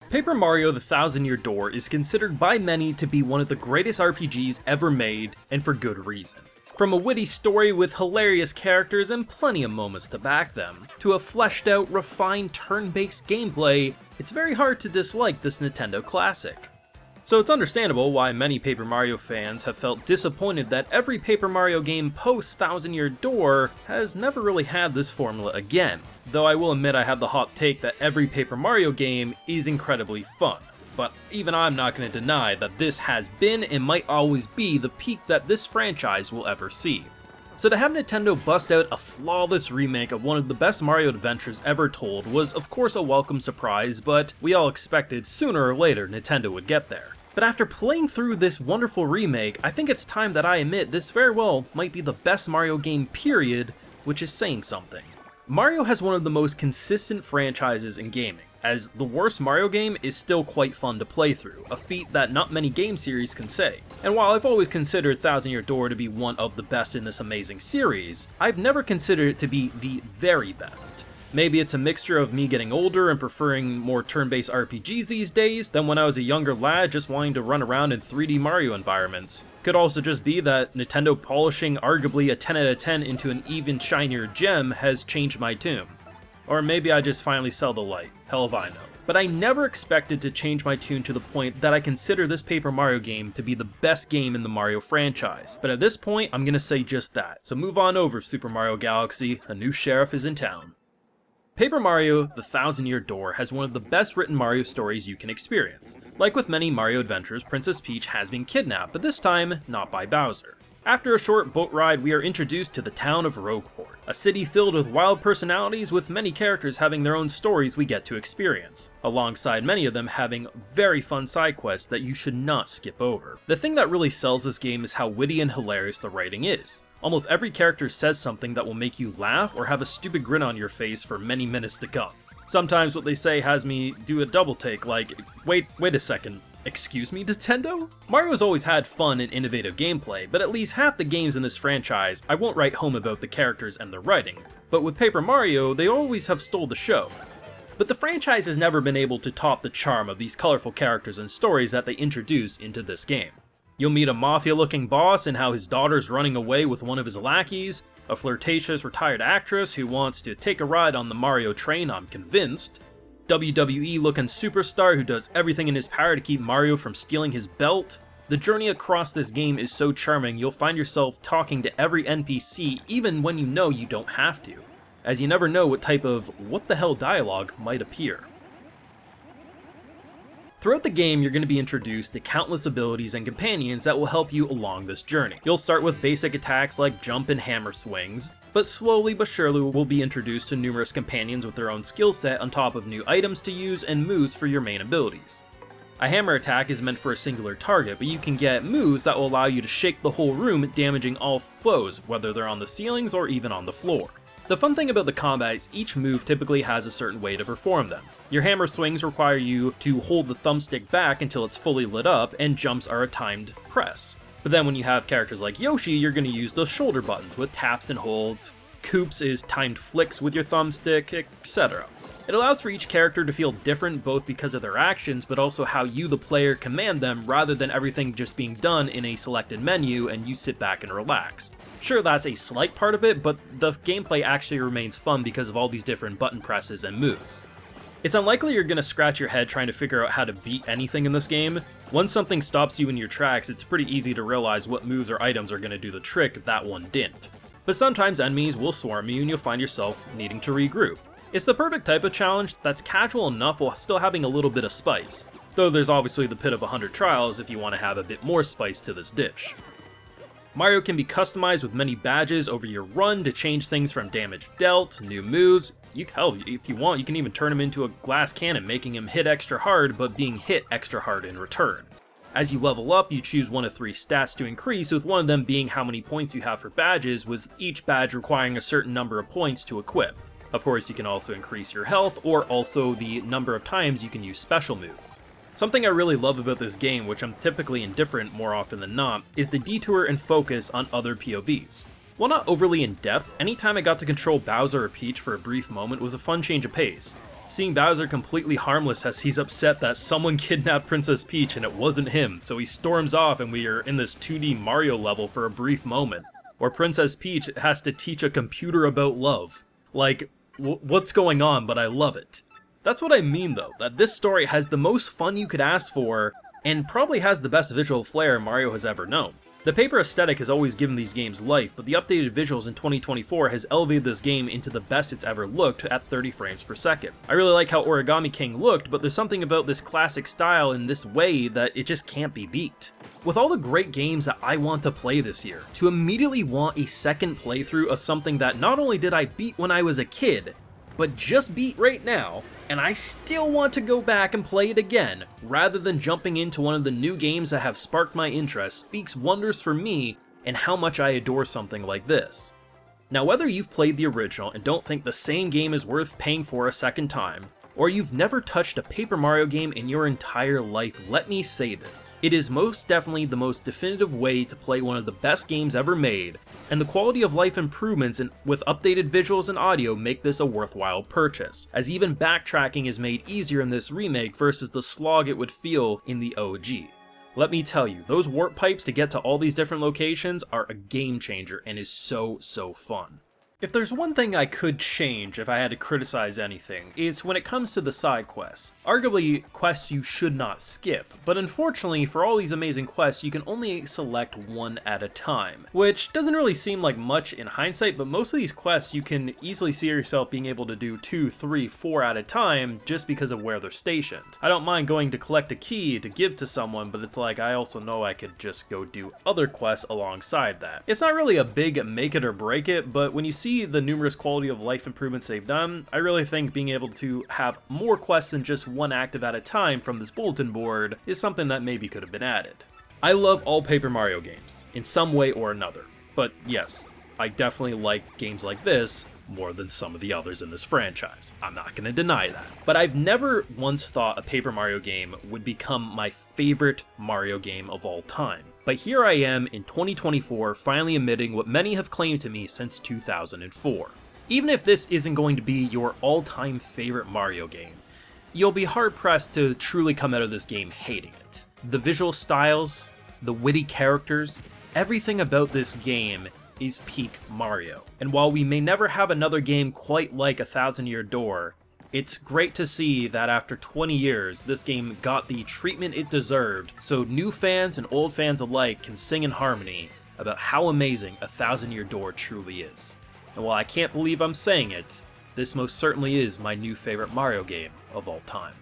Paper Mario The Thousand Year Door is considered by many to be one of the greatest RPGs ever made, and for good reason. From a witty story with hilarious characters and plenty of moments to back them, to a fleshed out, refined turn-based gameplay, it's very hard to dislike this Nintendo classic. So it's understandable why many Paper Mario fans have felt disappointed that every Paper Mario game post Thousand Year Door has never really had this formula again, though I will admit I have the hot take that every Paper Mario game is incredibly fun. But even I'm not going to deny that this has been and might always be the peak that this franchise will ever see. So to have Nintendo bust out a flawless remake of one of the best Mario adventures ever told was of course a welcome surprise, but we all expected sooner or later Nintendo would get there. But after playing through this wonderful remake, I think it's time that I admit this very well might be the best Mario game period, which is saying something. Mario has one of the most consistent franchises in gaming, as the worst Mario game is still quite fun to play through, a feat that not many game series can say. And while I've always considered Thousand Year Door to be one of the best in this amazing series, I've never considered it to be the very best. Maybe it's a mixture of me getting older and preferring more turn-based RPGs these days than when I was a younger lad just wanting to run around in 3D Mario environments. Could also just be that Nintendo polishing arguably a 10 out of 10 into an even shinier gem has changed my tune. Or maybe I just finally sell the light, hell if I know. But I never expected to change my tune to the point that I consider this Paper Mario game to be the best game in the Mario franchise. But at this point, I'm gonna say just that. So move on over, Super Mario Galaxy, a new sheriff is in town. Paper Mario The Thousand Year Door has one of the best written Mario stories you can experience. Like with many Mario adventures, Princess Peach has been kidnapped, but this time, not by Bowser. After a short boat ride, we are introduced to the town of Rogueport, a city filled with wild personalities with many characters having their own stories we get to experience, alongside many of them having very fun side quests that you should not skip over. The thing that really sells this game is how witty and hilarious the writing is. Almost every character says something that will make you laugh or have a stupid grin on your face for many minutes to come. Sometimes what they say has me do a double take like, wait a second, excuse me, Nintendo? Mario's always had fun and innovative gameplay, but at least half the games in this franchise I won't write home about the characters and their writing, but with Paper Mario they always have stole the show. But the franchise has never been able to top the charm of these colorful characters and stories that they introduce into this game. You'll meet a mafia-looking boss and how his daughter's running away with one of his lackeys, a flirtatious retired actress who wants to take a ride on the Mario train, I'm convinced, WWE-looking superstar who does everything in his power to keep Mario from stealing his belt. The journey across this game is so charming you'll find yourself talking to every NPC even when you know you don't have to, as you never know what type of what the hell dialogue might appear. Throughout the game, you're going to be introduced to countless abilities and companions that will help you along this journey. You'll start with basic attacks like jump and hammer swings, but slowly but surely we'll be introduced to numerous companions with their own skill set on top of new items to use and moves for your main abilities. A hammer attack is meant for a singular target, but you can get moves that will allow you to shake the whole room, damaging all foes, whether they're on the ceilings or even on the floor. The fun thing about the combat is each move typically has a certain way to perform them. Your hammer swings require you to hold the thumbstick back until it's fully lit up, and jumps are a timed press. But then when you have characters like Yoshi, you're going to use those shoulder buttons with taps and holds. Koops is timed flicks with your thumbstick, etc. It allows for each character to feel different both because of their actions, but also how you, the player, command them rather than everything just being done in a selected menu and you sit back and relax. Sure, that's a slight part of it, but the gameplay actually remains fun because of all these different button presses and moves. It's unlikely you're going to scratch your head trying to figure out how to beat anything in this game. Once something stops you in your tracks, it's pretty easy to realize what moves or items are going to do the trick if that one didn't. But sometimes enemies will swarm you and you'll find yourself needing to regroup. It's the perfect type of challenge that's casual enough while still having a little bit of spice, though there's obviously the pit of 100 trials if you want to have a bit more spice to this dish. Mario can be customized with many badges over your run to change things from damage dealt, new moves. Hell, if you want, you can even turn him into a glass cannon, making him hit extra hard but being hit extra hard in return. As you level up, you choose one of 3 stats to increase, with one of them being how many points you have for badges, with each badge requiring a certain number of points to equip. Of course, you can also increase your health, or also the number of times you can use special moves. Something I really love about this game, which I'm typically indifferent more often than not, is the detour and focus on other POVs. While not overly in depth, anytime I got to control Bowser or Peach for a brief moment was a fun change of pace. Seeing Bowser completely harmless as he's upset that someone kidnapped Princess Peach and it wasn't him, so he storms off and we are in this 2D Mario level for a brief moment. Or Princess Peach has to teach a computer about love. Like, what's going on, but I love it. That's what I mean though, that this story has the most fun you could ask for, and probably has the best visual flair Mario has ever known. The paper aesthetic has always given these games life, but the updated visuals in 2024 has elevated this game into the best it's ever looked at 30 frames per second. I really like how Origami King looked, but there's something about this classic style in this way that it just can't be beat. With all the great games that I want to play this year, to immediately want a second playthrough of something that not only did I beat when I was a kid, but just beat right now, and I still want to go back and play it again, rather than jumping into one of the new games that have sparked my interest, speaks wonders for me and how much I adore something like this. Now, whether you've played the original and don't think the same game is worth paying for a second time, or you've never touched a Paper Mario game in your entire life, let me say this. It is most definitely the most definitive way to play one of the best games ever made, and the quality of life improvements with updated visuals and audio make this a worthwhile purchase, as even backtracking is made easier in this remake versus the slog it would feel in the OG. Let me tell you, those warp pipes to get to all these different locations are a game changer and is so fun. If there's one thing I could change if I had to criticize anything, it's when it comes to the side quests. Arguably, quests you should not skip, but unfortunately for all these amazing quests you can only select one at a time, which doesn't really seem like much in hindsight, but most of these quests you can easily see yourself being able to do 2, 3, 4 at a time just because of where they're stationed. I don't mind going to collect a key to give to someone, but it's like I also know I could just go do other quests alongside that. It's not really a big make it or break it, but when you see the numerous quality of life improvements they've done, I really think being able to have more quests than just one active at a time from this bulletin board is something that maybe could have been added. I love all Paper Mario games, in some way or another, but yes, I definitely like games like this more than some of the others in this franchise. I'm not gonna deny that. But I've never once thought a Paper Mario game would become my favorite Mario game of all time. But here I am in 2024 finally admitting what many have claimed to me since 2004. Even if this isn't going to be your all-time favorite Mario game, you'll be hard-pressed to truly come out of this game hating it. The visual styles, the witty characters, everything about this game is peak Mario. And while we may never have another game quite like A Thousand Year Door, it's great to see that after 20 years, this game got the treatment it deserved, so new fans and old fans alike can sing in harmony about how amazing A Thousand Year Door truly is. And while I can't believe I'm saying it, this most certainly is my new favorite Mario game of all time.